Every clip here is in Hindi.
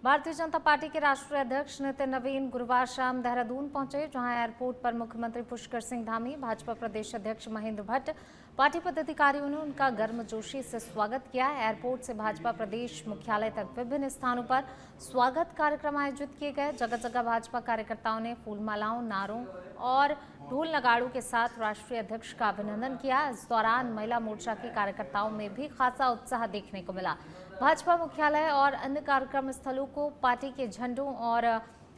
भारतीय जनता पार्टी के राष्ट्रीय अध्यक्ष नितिन नवीन गुरुवार शाम देहरादून पहुंचे, जहां एयरपोर्ट पर मुख्यमंत्री पुष्कर सिंह धामी, भाजपा प्रदेश अध्यक्ष महेंद्र भट्ट, पार्टी पदाधिकारियों ने उनका गर्मजोशी से स्वागत किया। एयरपोर्ट से भाजपा प्रदेश मुख्यालय तक विभिन्न स्थानों पर स्वागत कार्यक्रम आयोजित किए गए। जगह जगह भाजपा कार्यकर्ताओं ने फूलमालाओं, नारों और ढोल नगाड़ों के साथ राष्ट्रीय अध्यक्ष का अभिनंदन किया। इस दौरान महिला मोर्चा के कार्यकर्ताओं में भी खासा उत्साह देखने को मिला। भाजपा मुख्यालय और अन्य कार्यक्रम स्थलों को पार्टी के झंडों और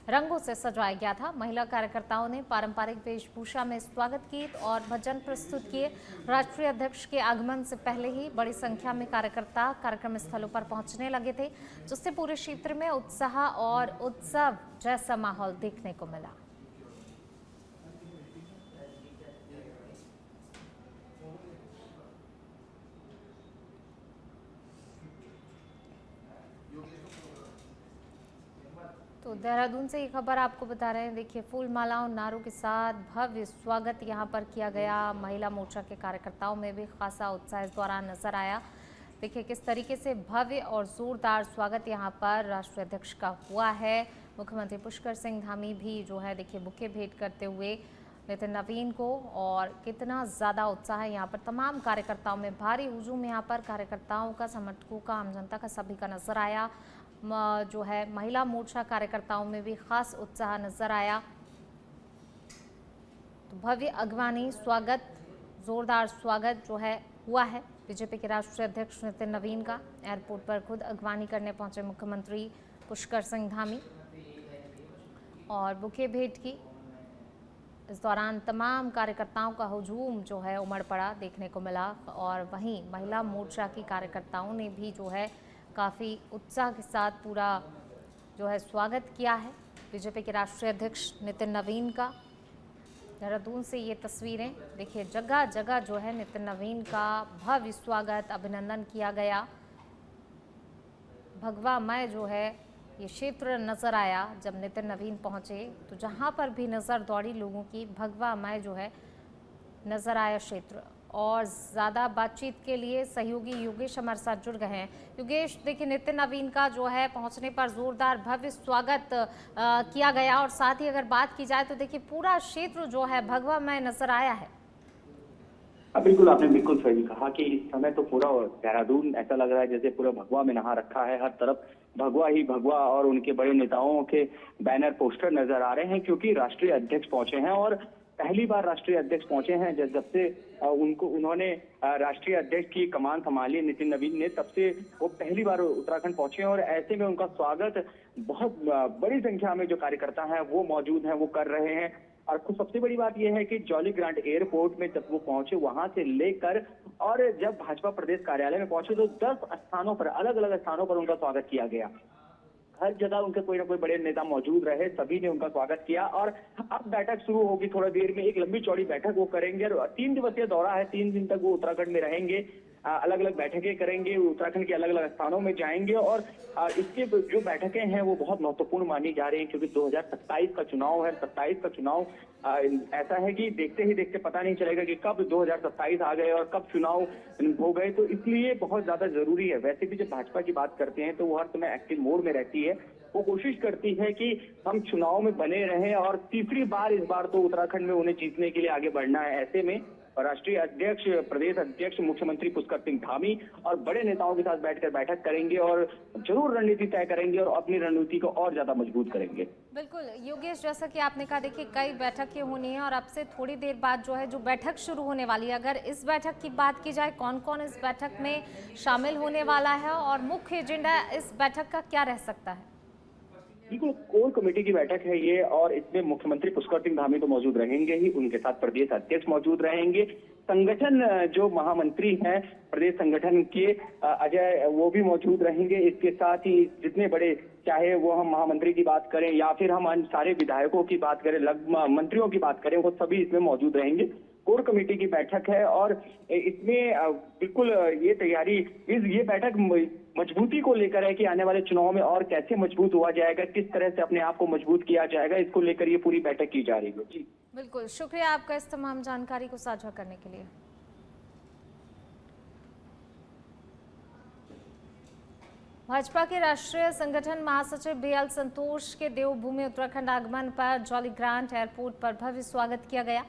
रंगों से सजाया गया था। महिला कार्यकर्ताओं ने पारंपरिक वेशभूषा में स्वागत गीत और भजन प्रस्तुत किए। राष्ट्रीय अध्यक्ष के आगमन से पहले ही बड़ी संख्या में कार्यकर्ता कार्यक्रम स्थलों पर पहुंचने लगे थे, जिससे पूरे क्षेत्र में उत्साह और उत्सव जैसा माहौल देखने को मिला। तो देहरादून से ये खबर आपको बता रहे हैं। देखिए, फूल मालाओं, नारों के साथ भव्य स्वागत यहां पर किया गया। महिला मोर्चा के कार्यकर्ताओं में भी खासा उत्साह इस दौरान नजर आया। देखिए किस तरीके से भव्य और जोरदार स्वागत यहां पर राष्ट्रीय अध्यक्ष का हुआ है। मुख्यमंत्री पुष्कर सिंह धामी भी जो है देखिए बुके भेंट करते हुए नितिन नवीन को, और कितना ज़्यादा उत्साह है यहाँ पर तमाम कार्यकर्ताओं में। भारी हुजूम यहाँ पर कार्यकर्ताओं का, समर्थकों का, आम जनता का, सभी का नजर आया। जो है महिला मोर्चा कार्यकर्ताओं में भी खास उत्साह नजर आया। तो भव्य अगवानी स्वागत, जोरदार स्वागत जो है हुआ है बीजेपी के राष्ट्रीय अध्यक्ष नितिन नवीन का। एयरपोर्ट पर खुद अगवानी करने पहुंचे मुख्यमंत्री पुष्कर सिंह धामी और बुके भेंट की। इस दौरान तमाम कार्यकर्ताओं का हुजूम जो है उमड़ पड़ा देखने को मिला, और वहीं महिला मोर्चा की कार्यकर्ताओं ने भी जो है काफ़ी उत्साह के साथ पूरा जो है स्वागत किया है बीजेपी के राष्ट्रीय अध्यक्ष नितिन नवीन का। देहरादून से ये तस्वीरें देखिए, जगह जगह जो है नितिन नवीन का भव्य स्वागत, अभिनंदन किया गया। भगवामय जो है ये क्षेत्र नज़र आया जब नितिन नवीन पहुंचे, तो जहां पर भी नज़र दौड़ी लोगों की, भगवामय जो है नज़र आया क्षेत्र। और ज़्यादा बातचीत के लिए सहयोगी योगेश हमारे साथ जुड़ गए हैं। योगेश, देखिए नितिन नवीन का जो है पहुंचने पर जोरदार भव्य स्वागत किया गया, और साथ ही अगर बात की जाए तो देखिए पूरा क्षेत्र जो है भगवामय नजर आया है। बिल्कुल, आपने बिल्कुल सही कहा कि इस समय तो पूरा देहरादून ऐसा लग रहा है जैसे पूरा भगवा में नहा रखा है। हर तरफ भगवा ही भगवा, और उनके बड़े नेताओं के बैनर, पोस्टर नजर आ रहे हैं, क्योंकि राष्ट्रीय अध्यक्ष पहुंचे हैं। और पहली बार राष्ट्रीय अध्यक्ष पहुंचे हैं जब से उन्होंने राष्ट्रीय अध्यक्ष की कमान संभाली नितिन नवीन ने, तब से वो पहली बार उत्तराखंड पहुंचे हैं। और ऐसे में उनका स्वागत बहुत बड़ी संख्या में जो कार्यकर्ता हैं वो मौजूद हैं, वो कर रहे हैं। और सबसे बड़ी बात यह है कि जॉली ग्रांट एयरपोर्ट में जब वो पहुंचे, वहां से लेकर और जब भाजपा प्रदेश कार्यालय में पहुंचे तो 10 स्थानों पर, अलग अलग स्थानों पर उनका स्वागत किया गया। हर जगह उनके कोई ना कोई बड़े नेता मौजूद रहे, सभी ने उनका स्वागत किया। और अब बैठक शुरू होगी थोड़ा देर में, एक लंबी चौड़ी बैठक वो करेंगे। और 3 दिवसीय दौरा है, 3 दिन तक वो उत्तराखंड में रहेंगे, अलग अलग बैठकें करेंगे, उत्तराखंड के अलग अलग स्थानों में जाएंगे। और इसके जो बैठकें हैं वो बहुत महत्वपूर्ण मानी जा रही हैं, क्योंकि 2027 का चुनाव है। 27 का चुनाव ऐसा है कि देखते ही देखते पता नहीं चलेगा कि कब 2027 आ गए और कब चुनाव हो गए, तो इसलिए बहुत ज्यादा जरूरी है। वैसे भी जब भाजपा की बात करते हैं तो वो हर समय एक्टिव मोड में रहती है, वो कोशिश करती है कि हम चुनाव में बने रहें, और तीसरी बार इस बार तो उत्तराखंड में उन्हें जीतने के लिए आगे बढ़ना है। ऐसे में राष्ट्रीय अध्यक्ष, प्रदेश अध्यक्ष मुख्यमंत्री पुष्कर सिंह धामी और बड़े नेताओं के साथ बैठकर बैठक करेंगे और जरूर रणनीति तय करेंगे और अपनी रणनीति को और ज्यादा मजबूत करेंगे। बिल्कुल योगेश, जैसा कि आपने कहा, देखिए कई बैठकें होनी है और अब से थोड़ी देर बाद जो है जो बैठक शुरू होने वाली है। अगर इस बैठक की बात की जाए, कौन कौन इस बैठक में शामिल होने वाला है और मुख्य एजेंडा इस बैठक का क्या रह सकता है? बिल्कुल, कोर कमेटी की बैठक है ये, और इसमें मुख्यमंत्री पुष्कर सिंह धामी तो मौजूद रहेंगे ही, उनके साथ प्रदेश अध्यक्ष मौजूद रहेंगे। संगठन जो महामंत्री हैं प्रदेश संगठन के, अजय, वो भी मौजूद रहेंगे। इसके साथ ही जितने बड़े, चाहे वो हम महामंत्री की बात करें या फिर हम सारे विधायकों की बात करें, मंत्रियों की बात करें, वो सभी इसमें मौजूद रहेंगे। कोर कमेटी की बैठक है और इसमें बिल्कुल ये तैयारी, ये बैठक मजबूती को लेकर है कि आने वाले चुनाव में और कैसे मजबूत हुआ जाएगा, किस तरह से अपने आप को मजबूत किया जाएगा, इसको लेकर ये पूरी बैठक की जा रही है। जी बिल्कुल, शुक्रिया आपका इस तमाम जानकारी को साझा करने के लिए। भाजपा के राष्ट्रीय संगठन महासचिव बीएल संतोष के देवभूमि उत्तराखंड आगमन पर जॉली ग्रांट एयरपोर्ट पर भव्य स्वागत किया गया।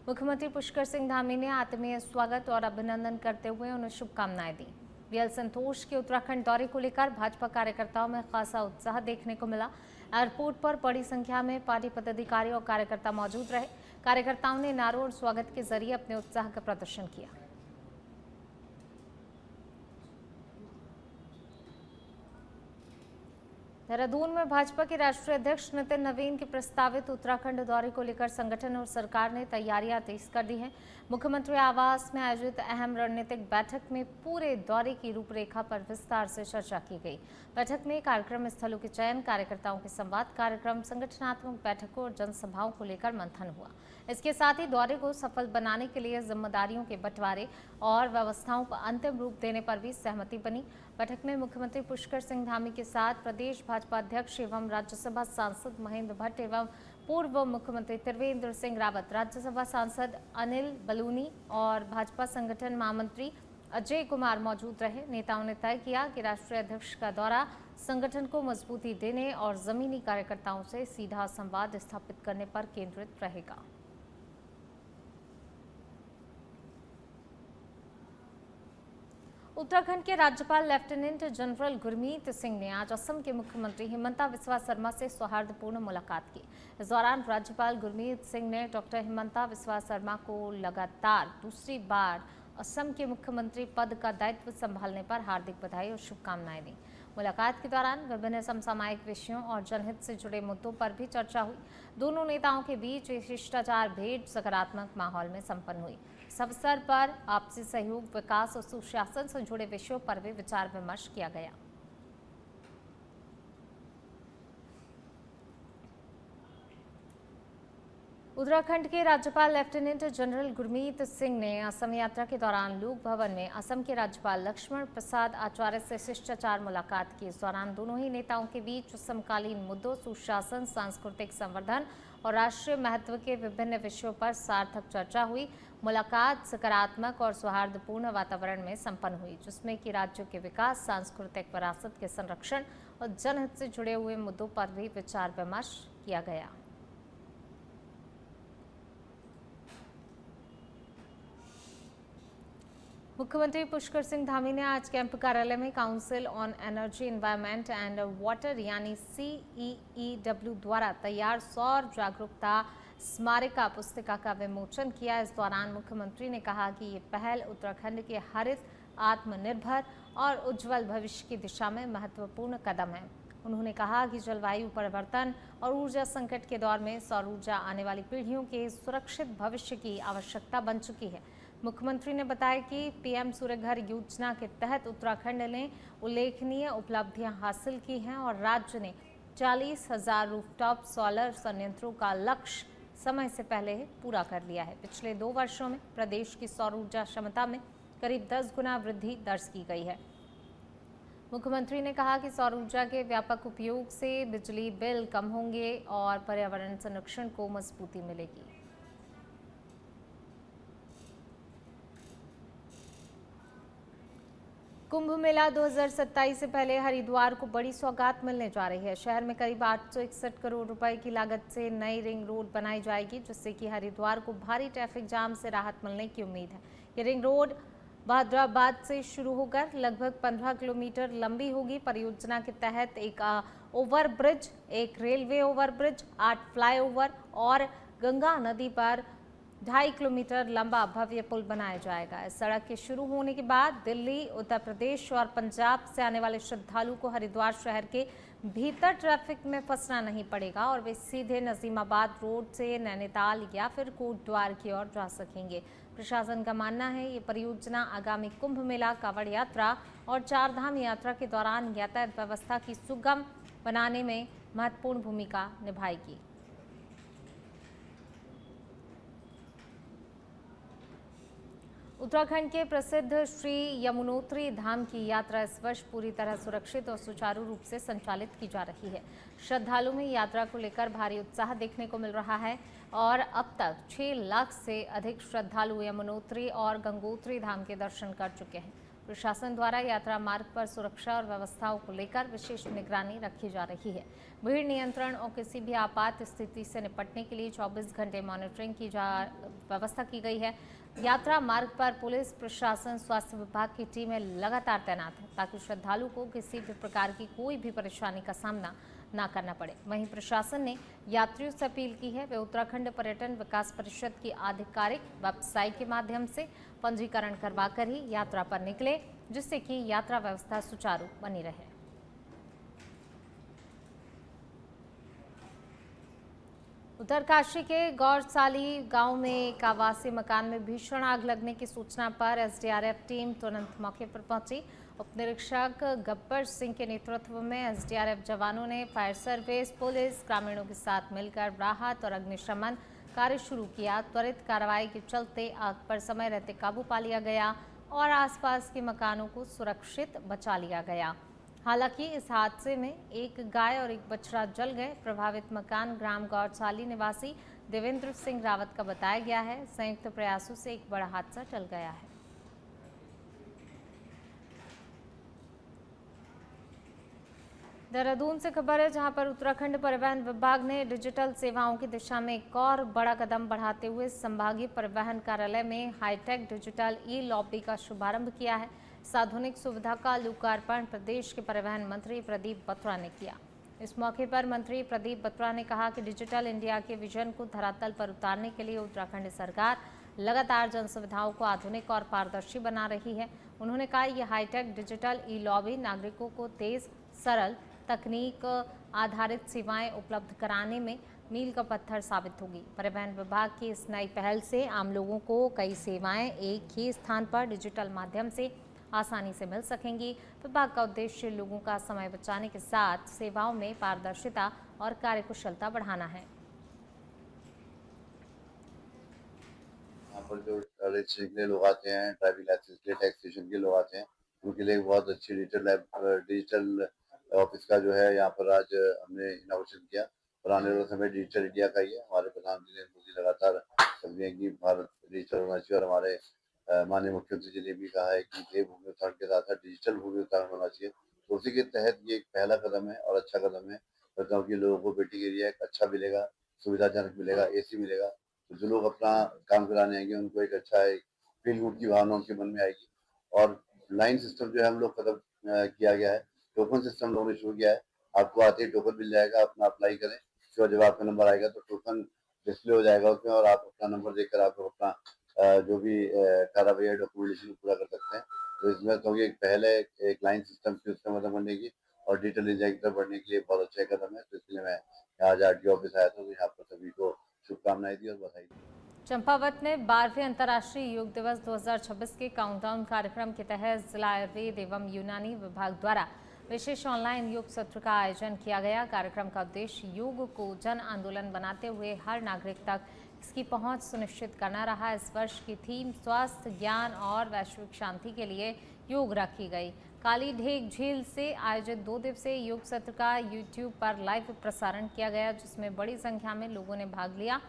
मुख्यमंत्री पुष्कर सिंह धामी ने आत्मीय स्वागत और अभिनंदन करते हुए उन्हें शुभकामनाएं दी। बीएल संतोष के उत्तराखंड दौरे को लेकर भाजपा कार्यकर्ताओं में खासा उत्साह देखने को मिला। एयरपोर्ट पर बड़ी संख्या में पार्टी पदाधिकारी और कार्यकर्ता मौजूद रहे। कार्यकर्ताओं ने नारों और स्वागत के जरिए अपने उत्साह का प्रदर्शन किया। देहरादून में भाजपा के राष्ट्रीय अध्यक्ष नितिन नवीन के प्रस्तावित उत्तराखंड दौरे को लेकर संगठन और सरकार ने तैयारियां तेज कर दी हैं। मुख्यमंत्री आवास में आयोजित अहम रणनीतिक बैठक में पूरे दौरे की रूपरेखा पर विस्तार से चर्चा की गई। बैठक में कार्यक्रम स्थलों के चयन, कार्यकर्ताओं के संवाद कार्यक्रम, संगठनात्मक बैठकों और जनसभाओं को लेकर मंथन हुआ। इसके साथ ही दौरे को सफल बनाने के लिए जिम्मेदारियों के बंटवारे और व्यवस्थाओं को अंतिम रूप देने पर भी सहमति बनी। बैठक में मुख्यमंत्री पुष्कर सिंह धामी के साथ प्रदेश भाजपा अध्यक्ष एवं राज्यसभा सांसद महेंद्र भट्ट एवं पूर्व मुख्यमंत्री त्रिवेंद्र सिंह रावत, राज्यसभा सांसद अनिल बलूनी और भाजपा संगठन महामंत्री अजय कुमार मौजूद रहे। नेताओं ने तय किया कि राष्ट्रीय अध्यक्ष का दौरा संगठन को मजबूती देने और जमीनी कार्यकर्ताओं से सीधा संवाद स्थापित करने पर केंद्रित रहेगा। उत्तराखंड के राज्यपाल लेफ्टिनेंट जनरल गुरमीत सिंह ने आज असम के मुख्यमंत्री हिमंता बिस्वा शर्मा से सौहार्दपूर्ण मुलाकात की। इस दौरान राज्यपाल गुरमीत सिंह ने डॉक्टर हिमंता बिस्वा शर्मा को लगातार दूसरी बार असम के मुख्यमंत्री पद का दायित्व संभालने पर हार्दिक बधाई और शुभकामनाएं दी। मुलाकात के दौरान विभिन्न समसामयिक विषयों और जनहित से जुड़े मुद्दों पर भी चर्चा हुई। दोनों नेताओं के बीच शिष्टाचार भेंट सकारात्मक माहौल में संपन्न हुई। इस अवसर पर आपसी सहयोग, विकास और सुशासन से जुड़े विषयों पर भी विचार विमर्श किया गया। उत्तराखंड के राज्यपाल लेफ्टिनेंट जनरल गुरमीत सिंह ने असम यात्रा के दौरान लोक भवन में असम के राज्यपाल लक्ष्मण प्रसाद आचार्य से शिष्टाचार मुलाकात की। इस दौरान दोनों ही नेताओं के बीच समकालीन मुद्दों, सुशासन, सांस्कृतिक संवर्धन और राष्ट्रीय महत्व के विभिन्न विषयों पर सार्थक चर्चा हुई। मुलाकात सकारात्मक और सौहार्दपूर्ण वातावरण में संपन्न हुई, जिसमें कि राज्यों के विकास, सांस्कृतिक विरासत के संरक्षण और जनहित से जुड़े हुए मुद्दों पर भी विचार विमर्श किया गया। मुख्यमंत्री पुष्कर सिंह धामी ने आज कैंप कार्यालय में council on energy, environment and water यानी CEEW द्वारा तैयार सौर जागरूकता स्मारिका पुस्तिका का विमोचन किया। इस दौरान मुख्यमंत्री ने कहा कि ये पहल उत्तराखंड के हरित, आत्मनिर्भर और उज्जवल भविष्य की दिशा में महत्वपूर्ण कदम है। उन्होंने कहा कि जलवायु परिवर्तन और ऊर्जा संकट के दौर में सौर ऊर्जा आने वाली पीढ़ियों के सुरक्षित भविष्य की आवश्यकता बन चुकी है। मुख्यमंत्री ने बताया कि PM सूर्य घर योजना के तहत उत्तराखंड ने उल्लेखनीय उपलब्धियां हासिल की हैं और राज्य ने 40,000 रूफटॉप सोलर संयंत्रों का लक्ष्य समय से पहले पूरा कर लिया है। पिछले 2 वर्षों में प्रदेश की सौर ऊर्जा क्षमता में करीब 10 गुना वृद्धि दर्ज की गई है। मुख्यमंत्री ने कहा कि सौर ऊर्जा के व्यापक उपयोग से बिजली बिल कम होंगे और पर्यावरण संरक्षण को मजबूती मिलेगी। कुंभ मेला 2027 से पहले हरिद्वार को बड़ी सौगात मिलने जा रही है। शहर में करीब 861 करोड़ रुपए की लागत से नई रिंग रोड बनाई जाएगी, जिससे कि हरिद्वार को भारी ट्रैफिक जाम से राहत मिलने की उम्मीद है। ये रिंग रोड भाद्राबाद से शुरू होकर लगभग 15 किलोमीटर लंबी होगी। परियोजना के तहत एक ओवरब्रिज, एक रेलवे ओवरब्रिज, 8 फ्लाईओवर और गंगा नदी पर 2.5 किलोमीटर लंबा भव्य पुल बनाया जाएगा। इस सड़क के शुरू होने के बाद दिल्ली, उत्तर प्रदेश और पंजाब से आने वाले श्रद्धालु को हरिद्वार शहर के भीतर ट्रैफिक में फंसना नहीं पड़ेगा और वे सीधे नजीमाबाद रोड से नैनीताल या फिर कोटद्वार की ओर जा सकेंगे। प्रशासन का मानना है ये परियोजना आगामी कुंभ मेला, कांवड़ यात्रा और 4 धाम यात्रा के दौरान यातायात व्यवस्था की सुगम बनाने में महत्वपूर्ण भूमिका निभाएगी। उत्तराखंड के प्रसिद्ध श्री यमुनोत्री धाम की यात्रा इस वर्ष पूरी तरह सुरक्षित और सुचारू रूप से संचालित की जा रही है। श्रद्धालुओं में यात्रा को लेकर भारी उत्साह देखने को मिल रहा है और अब तक 6 लाख से अधिक श्रद्धालु यमुनोत्री और गंगोत्री धाम के दर्शन कर चुके हैं। प्रशासन द्वारा यात्रा मार्ग पर सुरक्षा और व्यवस्थाओं को लेकर विशेष निगरानी रखी जा रही है। भीड़ नियंत्रण और किसी भी आपात स्थिति से निपटने के लिए 24 घंटे मॉनिटरिंग की व्यवस्था की गई है। यात्रा मार्ग पर पुलिस प्रशासन स्वास्थ्य विभाग की टीमें लगातार तैनात है ताकि श्रद्धालु को किसी भी प्रकार की कोई भी परेशानी का सामना ना करना पड़े। वहीं प्रशासन ने यात्रियों से अपील की है वे उत्तराखंड पर्यटन विकास परिषद की आधिकारिक वेबसाइट के माध्यम से पंजीकरण करवाकर ही यात्रा पर निकले, जिससे कि यात्रा व्यवस्था सुचारू बनी रहे। उत्तरकाशी के गौरसाली गांव में एक आवासीय मकान में भीषण आग लगने की सूचना पर एसडीआरएफ टीम तुरंत मौके पर पहुंची। उप निरीक्षक गब्बर सिंह के नेतृत्व में एसडीआरएफ जवानों ने फायर सर्विस, पुलिस, ग्रामीणों के साथ मिलकर राहत और अग्निशमन कार्य शुरू किया। त्वरित कार्रवाई के चलते आग पर समय रहते काबू पा लिया गया और आसपास के मकानों को सुरक्षित बचा लिया गया। हालांकि इस हादसे में एक गाय और एक बछड़ा जल गए। प्रभावित मकान ग्राम गौरसाली निवासी देवेंद्र सिंह रावत का बताया गया है। संयुक्त प्रयासों से एक बड़ा हादसा टल गया है। देहरादून से खबर है, जहां पर उत्तराखंड परिवहन विभाग ने डिजिटल सेवाओं की दिशा में एक और बड़ा कदम बढ़ाते हुए संभागीय परिवहन कार्यालय में हाईटेक डिजिटल ई लॉबी का शुभारंभ किया है। इस आधुनिक सुविधा का लोकार्पण प्रदेश के परिवहन मंत्री प्रदीप बत्रा ने किया। इस मौके पर मंत्री प्रदीप बत्रा ने कहा कि डिजिटल इंडिया के विजन को धरातल पर उतारने के लिए उत्तराखंड सरकार लगातार जन सुविधाओं को आधुनिक और पारदर्शी बना रही है। उन्होंने कहा यह हाईटेक डिजिटल ई लॉबी नागरिकों को तेज, सरल, तकनीक आधारित सेवाएं उपलब्ध कराने में मील का पत्थर साबित होगी। परिवहन विभाग की इस नई पहल से आम लोगों को कई सेवाएं एक ही स्थान पर डिजिटल माध्यम से आसानी से मिल सकेंगी। विभाग का उद्देश्य लोगों का समय बचाने के साथ सेवाओं में पारदर्शिता और कार्यकुशलता बढ़ाना है। यहाँ पर जो रजिस्ट्रेशन के लिए लोग आते हैं, ड्राइविंग लाइसेंस के लिए, टैक्सेशन के लोग आते हैं, उनके लिए बहुत अच्छी डिजिटल ऑफिस का जो है यहाँ पर आज हमने इनॉग्रेशन किया और आने वाला समय डिजिटल इंडिया का ही है। हमारे प्रधानमंत्री नरेंद्र मोदी लगातार समझे हैं कि भारत डिजिटल होना चाहिए और हमारे माननीय मुख्यमंत्री जी ने भी कहा है कि देवभूमि उत्तराखंड के साथ साथ डिजिटल भूमि उत्तराखंड होना चाहिए। तो उसी के तहत ये एक पहला कदम है और अच्छा कदम है। कहता हूँ कि लोगों को वेटिंग एरिया एक अच्छा मिलेगा, सुविधाजनक मिलेगा, एसी मिलेगा। तो जो लोग अपना काम कराने आएंगे उनको एक अच्छा फील गुड की भावना उनके मन में आएगी। और लाइन सिस्टम जो है हम लोग खत्म किया गया है, टोकन सिस्टम लोगों ने शुरू किया है। आपको आते ही टोकन मिल जाएगा, अपना अप्लाई करें, उसके बाद जब आपका नंबर आएगा तो टोकन डिस्प्ले हो जाएगा उसमें और आप अपना नंबर देखकर आप लोग अपना जो भी कार्रवाई है डॉक्यूमेंटेशन पूरा कर सकते हैं। तो इसमें तो ये पहले एक लाइन सिस्टम की उसका मतलब बनने की और डिजिटल इंडिया की तरफ बढ़ने के लिए बहुत अच्छा कदम है। तो इसलिए मैं आज आरटीओ ऑफिस आया था, तो यहाँ पर सभी को शुभकामनाएं दी और बधाई दी। चंपावत में 12वें अंतर्राष्ट्रीय योग दिवस 2026 के काउंटडाउन कार्यक्रम के तहत जिला आयुर्वेद एवं यूनानी विभाग द्वारा विशेष ऑनलाइन योग सत्र का आयोजन किया गया। कार्यक्रम का उद्देश्य योग को जन आंदोलन बनाते हुए हर नागरिक तक इसकी पहुंच सुनिश्चित करना रहा। इस वर्ष की थीम स्वास्थ्य, ज्ञान और वैश्विक शांति के लिए योग रखी गई। काली ढेक झील से आयोजित 2 दिवसीय योग सत्र का यूट्यूब पर लाइव प्रसारण किया गया, जिसमें बड़ी संख्या में लोगों ने भाग लिया।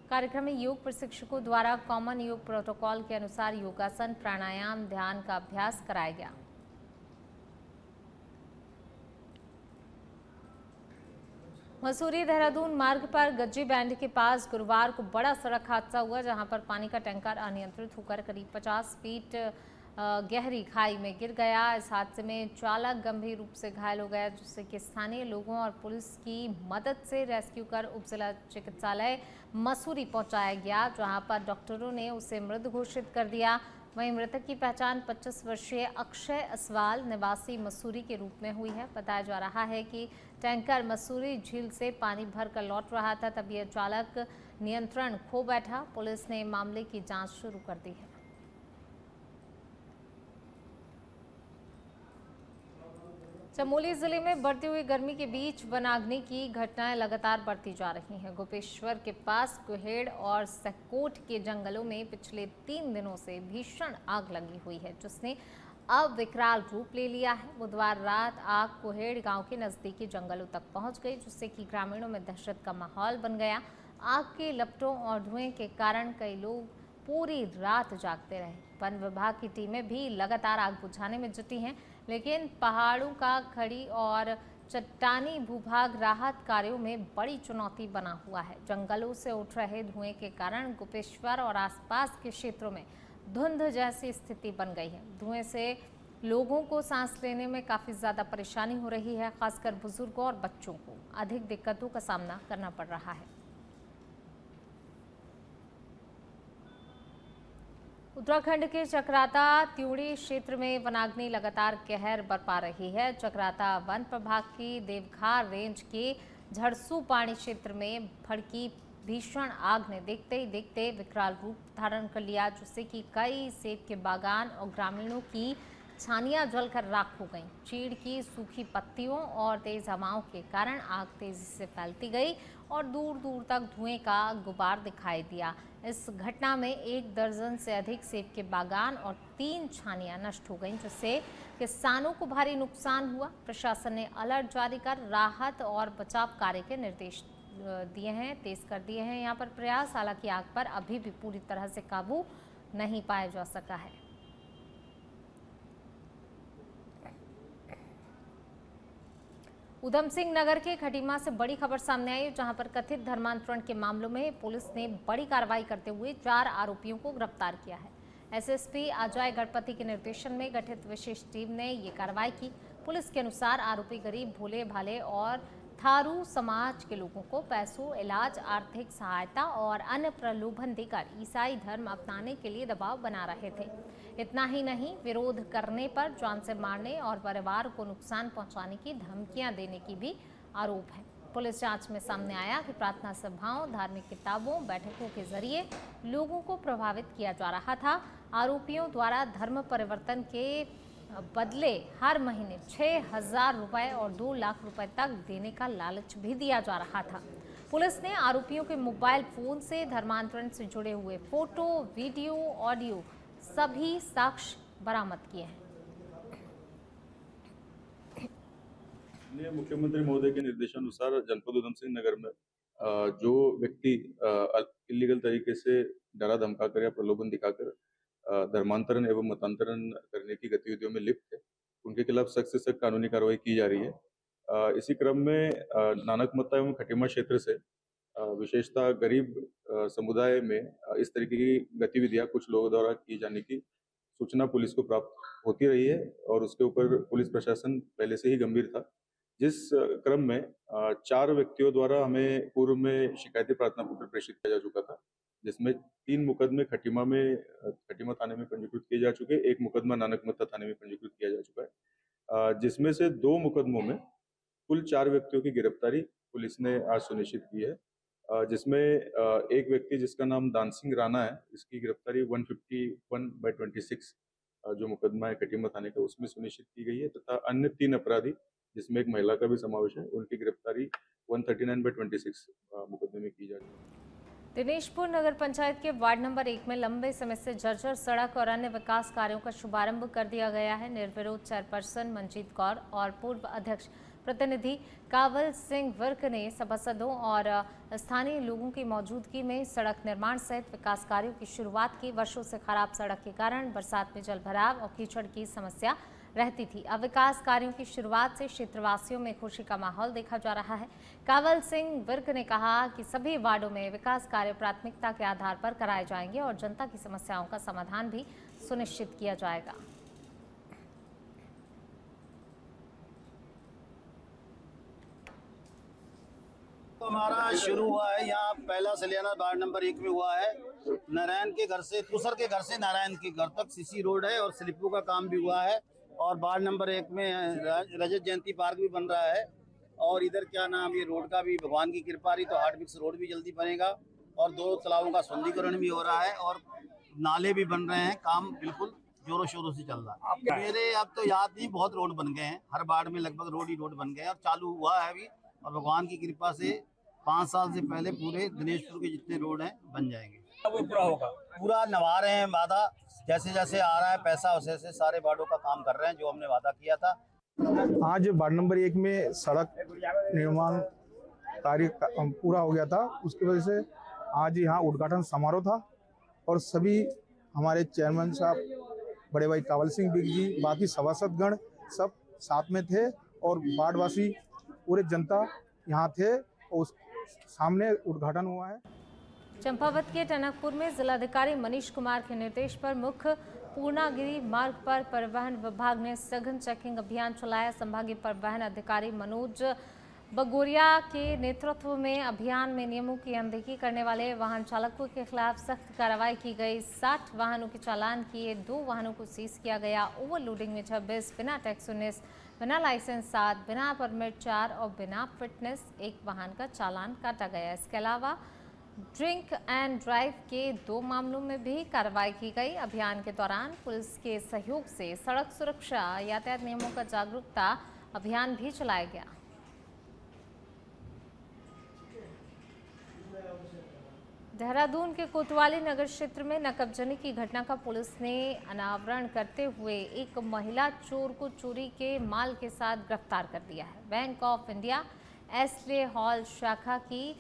कार्यक्रम में योग प्रशिक्षकों द्वारा कॉमन योग प्रोटोकॉल के अनुसार योगासन, प्राणायाम, ध्यान का अभ्यास कराया गया। मसूरी देहरादून मार्ग पर गज्जी बैंड के पास गुरुवार को बड़ा सड़क हादसा हुआ, जहां पर पानी का टैंकर अनियंत्रित होकर करीब 50 फीट गहरी खाई में गिर गया। इस हादसे में चालक गंभीर रूप से घायल हो गया, जिससे कि स्थानीय लोगों और पुलिस की मदद से रेस्क्यू कर उप जिला चिकित्सालय मसूरी पहुंचाया गया, जहां पर डॉक्टरों ने उसे मृत घोषित कर दिया। वहीं मृतक की पहचान 25 वर्षीय अक्षय असवाल निवासी मसूरी के रूप में हुई है। बताया जा रहा है कि टैंकर मसूरी झील से पानी भरकर लौट रहा था, तब यह चालक नियंत्रण खो बैठा। पुलिस ने मामले की जांच शुरू कर दी है। चमोली जिले में बढ़ती हुई गर्मी के बीच वनाग्नि की घटनाएं लगातार बढ़ती जा रही हैं। गोपेश्वर के पास कुहेड़ और सहकोट के जंगलों में पिछले 3 दिनों से भीषण आग लगी हुई है, जिसने अब विकराल रूप ले लिया है। बुधवार रात आग कुहेड़ गांव के नजदीकी जंगलों तक पहुंच गई, जिससे कि ग्रामीणों में दहशत का माहौल बन गया। आग के लपटों और धुएं के कारण कई लोग पूरी रात जागते रहे। वन विभाग की टीमें भी लगातार आग बुझाने में जुटी हैं, लेकिन पहाड़ों का खड़ी और चट्टानी भूभाग राहत कार्यों में बड़ी चुनौती बना हुआ है। जंगलों से उठ रहे धुएं के कारण गोपेश्वर और आसपास के क्षेत्रों में धुंध जैसी स्थिति बन गई है। धुएं से लोगों को सांस लेने में काफ़ी ज़्यादा परेशानी हो रही है। खासकर बुजुर्गों और बच्चों को अधिक दिक्कतों का सामना करना पड़ रहा है। उत्तराखंड के चक्राता त्यूड़ी क्षेत्र में वनाग्नि लगातार कहर बरपा रही है। चक्राता वन प्रभाग की देवघार रेंज के झड़सू पानी क्षेत्र में भड़की भीषण आग ने देखते ही देखते विकराल रूप धारण कर लिया, जिससे कि कई सेब के बागान और ग्रामीणों की छानियां जलकर राख हो गईं। चीड़ की सूखी पत्तियों और तेज हवाओं के कारण आग तेजी से फैलती गई और दूर दूर तक धुएं का गुबार दिखाई दिया। इस घटना में 1 दर्जन से अधिक सेब के बागान और 3 छानियां नष्ट हो गईं, जिससे किसानों को भारी नुकसान हुआ। प्रशासन ने अलर्ट जारी कर राहत और बचाव कार्य के निर्देश दिए हैं, तेज कर दिए हैं यहाँ पर प्रयास। हालांकि आग पर अभी भी पूरी तरह से काबू नहीं पाया जा सका है। उधम सिंह नगर के खटीमा से बड़ी खबर सामने आई, जहां पर कथित धर्मांतरण के मामलों में पुलिस ने बड़ी कार्रवाई करते हुए 4 आरोपियों को गिरफ्तार किया है। एसएसपी अजय गणपति के निर्देशन में गठित विशेष टीम ने ये कार्रवाई की। पुलिस के अनुसार आरोपी गरीब, भोले भाले और थारू समाज के लोगों को पैसों, इलाज, आर्थिक सहायता और अन्य प्रलोभन देकर ईसाई धर्म अपनाने के लिए दबाव बना रहे थे। इतना ही नहीं, विरोध करने पर जान से मारने और परिवार को नुकसान पहुंचाने की धमकियां देने की भी आरोप है। पुलिस जांच में सामने आया कि प्रार्थना सभाओं, धार्मिक किताबों, बैठकों के जरिए लोगों को प्रभावित किया जा रहा था। आरोपियों द्वारा धर्म परिवर्तन के बदले हर महीने 6,000 रुपए और 2 लाख रुपए तक देने का लालच भी दिया जा रहा था। पुलिस ने आरोपियों के मोबाइल फोन से धर्मांतरण से जुड़े हुए फोटो, वीडियो, ऑडियो सभी साक्ष्य बरामद किए हैं। मुख्यमंत्री महोदय के निर्देशानुसार जनपद उधम सिंह नगर में जो व्यक्ति इलीगल तरीके से डरा धमकाकर या प्रलोभन दिखाकर धर्मांतरण एवं मतांतरण करने की गतिविधियों में लिप्त है, उनके खिलाफ सख्त से सख्त कानूनी कार्रवाई की जा रही है। इसी क्रम में नानकमत्ता एवं खटीमा क्षेत्र से विशेषतः गरीब समुदाय में इस तरीके की गतिविधियां कुछ लोगों द्वारा की जाने की सूचना पुलिस को प्राप्त होती रही है और उसके ऊपर पुलिस प्रशासन पहले से ही गंभीर था। जिस क्रम में 4 व्यक्तियों द्वारा हमें पूर्व में शिकायती प्रार्थना पत्र प्रेषित किया जा चुका था, जिसमें 3 मुकदमे खटीमा थाने में पंजीकृत किए जा चुके, 1 मुकदमा नानकमत्ता थाने में पंजीकृत किया जा चुका है, जिसमें से 2 मुकदमों में कुल 4 व्यक्तियों की गिरफ्तारी पुलिस ने आज सुनिश्चित की है, जिसमें एक व्यक्ति जिसका नाम दान सिंह राणा है, इसकी गिरफ्तारी 151/26 जो मुकदमा है खटीमा थाने का, उसमें सुनिश्चित की गई है तथा अन्य 3 अपराधी जिसमें एक महिला का भी समावेश है, उनकी गिरफ्तारी 139/26 मुकदमे में की जा रही है। दिनेशपुर नगर पंचायत के वार्ड नंबर 1 में लंबे समय से जर्जर सड़क और अन्य विकास कार्यों का शुभारंभ कर दिया गया है। निर्विरोध चेयरपर्सन मंजीत कौर और पूर्व अध्यक्ष प्रतिनिधि कावल सिंह विर्क ने सभासदों और स्थानीय लोगों की मौजूदगी में सड़क निर्माण सहित विकास कार्यों की शुरुआत की। वर्षों से खराब सड़क के कारण बरसात में जल भराव और कीचड़ की समस्या रहती थी। अब विकास कार्यों की शुरुआत से क्षेत्रवासियों में खुशी का माहौल देखा जा रहा है। कावल सिंह विर्क ने कहा कि सभी वार्डों में विकास कार्य प्राथमिकता के आधार पर कराए जाएंगे और जनता की समस्याओं का समाधान भी सुनिश्चित किया जाएगा। तो हमारा शुरू हुआ है यहाँ पहला सलियाना वार्ड नंबर 1 में हुआ है। नारायण के घर से, तुषार के घर से नारायण के घर तक सीसी रोड है और स्लिपों का काम भी हुआ है। और वार्ड नंबर 1 में रजत जयंती पार्क भी बन रहा है। और इधर क्या नाम, ये रोड का भी भगवान की कृपा रही तो हार्ड मिक्स रोड भी जल्दी बनेगा और 2 तालाबों का सुंदरीकरण भी हो रहा है और नाले भी बन रहे हैं। काम बिल्कुल जोरों शोरों से चल रहा है। मेरे अब तो याद नहीं, बहुत रोड बन गए हैं, हर वार्ड में लगभग रोड ही रोड बन गए हैं और चालू हुआ है अभी। और भगवान की कृपा से 5 साल से पहले पूरे दिनेशपुर के जितने रोड हैं बन जाएंगे। वो पूरा होगा, पूरा नभा रहे हैं वादा, जैसे जैसे आ रहा है पैसा वैसे वैसे सारे वार्डों का काम कर रहे हैं जो हमने वादा किया था। आज वार्ड नंबर 1 में सड़क निर्माण कार्य पूरा हो गया था, उसकी वजह से आज यहाँ उद्घाटन समारोह था और सभी हमारे चेयरमैन साहब, बड़े भाई कावल सिंह बिग जी, बाकी सभासदगण सब साथ में थे और वार्डवासी पूरे जनता यहाँ थे और उस सामने उद्घाटन हुआ है। चंपावत के टनकपुर में जिलाधिकारी मनीष कुमार के निर्देश पर मुख्य पूर्णागिरी मार्ग पर परिवहन विभाग ने सघन चेकिंग अभियान चलाया। संभागीय परिवहन अधिकारी मनोज बगोरिया के नेतृत्व में अभियान में नियमों की अनदेखी करने वाले वाहन चालकों के खिलाफ सख्त कार्रवाई की गई। 60 वाहनों के चालान किए, 2 वाहनों को सीज किया गया। ओवरलोडिंग में 26, बिना टैक्स 19, बिना लाइसेंस 7, बिना परमिट 4 और बिना फिटनेस 1 वाहन का चालान काटा गया। इसके अलावा ड्रिंक एंड ड्राइव के 2 मामलों में भी कार्रवाई की गई। अभियान के दौरान पुलिस के सहयोग से सड़क सुरक्षा, यातायात नियमों का जागरूकता अभियान भी चलाया गया। देहरादून के कोतवाली नगर क्षेत्र में नकबजनी की घटना का पुलिस ने अनावरण करते हुए एक महिला चोर को चोरी के माल के साथ गिरफ्तार कर लिया है। Bank of India Ashleigh hall शाखा की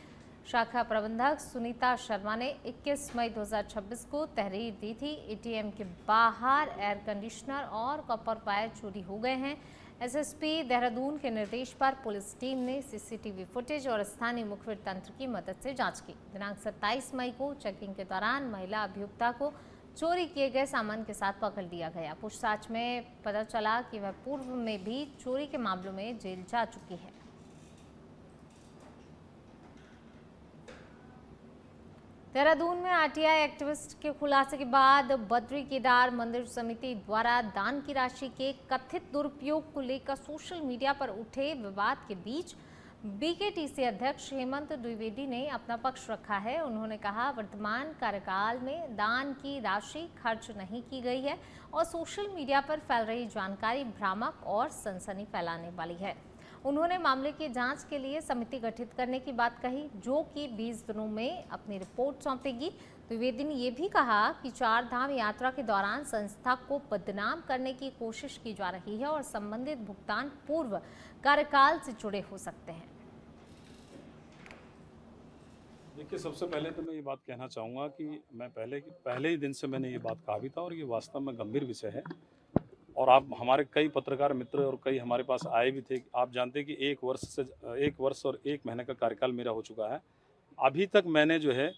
शाखा प्रबंधक सुनीता शर्मा ने 21 मई 2026 को तहरीर दी थी। एटीएम के बाहर एयर कंडीशनर और कॉपर वायर चोरी हो गए हैं। एसएसपी देहरादून के निर्देश पर पुलिस टीम ने सीसीटीवी फुटेज और स्थानीय मुखबिर तंत्र की मदद से जांच की। दिनांक 27 मई को चेकिंग के दौरान महिला अभियुक्ता को चोरी किए गए सामान के साथ पकड़ लिया गया। पूछताछ में पता चला कि वह पूर्व में भी चोरी के मामलों में जेल जा चुकी है। देहरादून में आरटीआई एक्टिविस्ट के खुलासे के बाद बद्री केदार मंदिर समिति द्वारा दान की राशि के कथित दुरुपयोग को लेकर सोशल मीडिया पर उठे विवाद के बीच बीकेटीसी अध्यक्ष हेमंत द्विवेदी ने अपना पक्ष रखा है। उन्होंने कहा, वर्तमान कार्यकाल में दान की राशि खर्च नहीं की गई है और सोशल मीडिया पर फैल रही जानकारी भ्रामक और सनसनी फैलाने वाली है। उन्होंने मामले की जांच के लिए समिति गठित करने की बात कही, जो कि 20 दिनों में अपनी रिपोर्ट सौंपेगी। द्विवेदी ने यह भी कहा कि 4 धाम यात्रा के दौरान संस्था को बदनाम करने की कोशिश की जा रही है और संबंधित भुगतान पूर्व कार्यकाल से जुड़े हो सकते हैं। देखिए, सबसे पहले तो मैं ये बात कहना चाहूँगा कि मैं पहले ही दिन से मैंने ये बात कहा भी था और ये वास्तव में गंभीर विषय है और आप हमारे कई पत्रकार मित्र और कई हमारे पास आए भी थे। आप जानते हैं कि 1 वर्ष और 1 महीने का कार्यकाल मेरा हो चुका है। अभी तक मैंने जो है,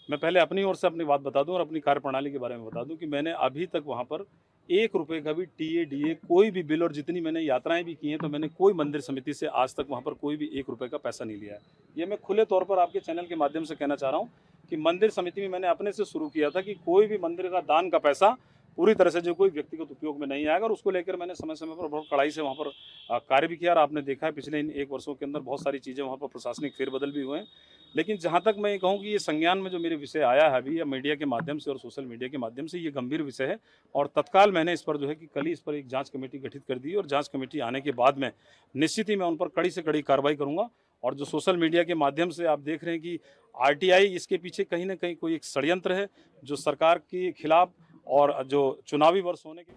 मैं पहले अपनी ओर से अपनी बात बता दूं और अपनी कार्यप्रणाली के बारे में बता दूं कि मैंने अभी तक वहां पर 1 रुपये का भी टीए कोई भी बिल, और जितनी मैंने यात्राएं भी की हैं तो मैंने कोई मंदिर समिति से आज तक वहां पर कोई भी 1 रुपये का पैसा नहीं लिया है। ये मैं खुले तौर पर आपके चैनल के माध्यम से कहना चाह रहा हूँ कि मंदिर समिति में मैंने अपने से शुरू किया था कि कोई भी मंदिर का दान का पैसा पूरी तरह से जो कोई व्यक्तिगत उपयोग में नहीं आएगा और उसको लेकर मैंने समय समय पर बहुत कड़ाई से वहाँ पर कार्य भी किया। और आपने देखा है पिछले इन 1 वर्षों के अंदर बहुत सारी चीज़ें वहाँ पर प्रशासनिक फेरबदल भी हुए हैं। लेकिन जहाँ तक मैं ये कहूँ कि ये संज्ञान में जो मेरे विषय आया है अभी, या मीडिया के माध्यम से और सोशल मीडिया के माध्यम से, ये गंभीर विषय है और तत्काल मैंने इस पर जो है कि कल ही इस पर एक जाँच कमेटी गठित कर दी और जाँच कमेटी आने के बाद में निश्चित ही मैं उन पर कड़ी से कड़ी कार्रवाई करूँगा। और जो सोशल मीडिया के माध्यम से आप देख रहे हैं कि आरटीआई, इसके पीछे कहीं ना कहीं कोई एक षड्यंत्र है जो सरकार के खिलाफ और जो चुनावी वर्ष होने के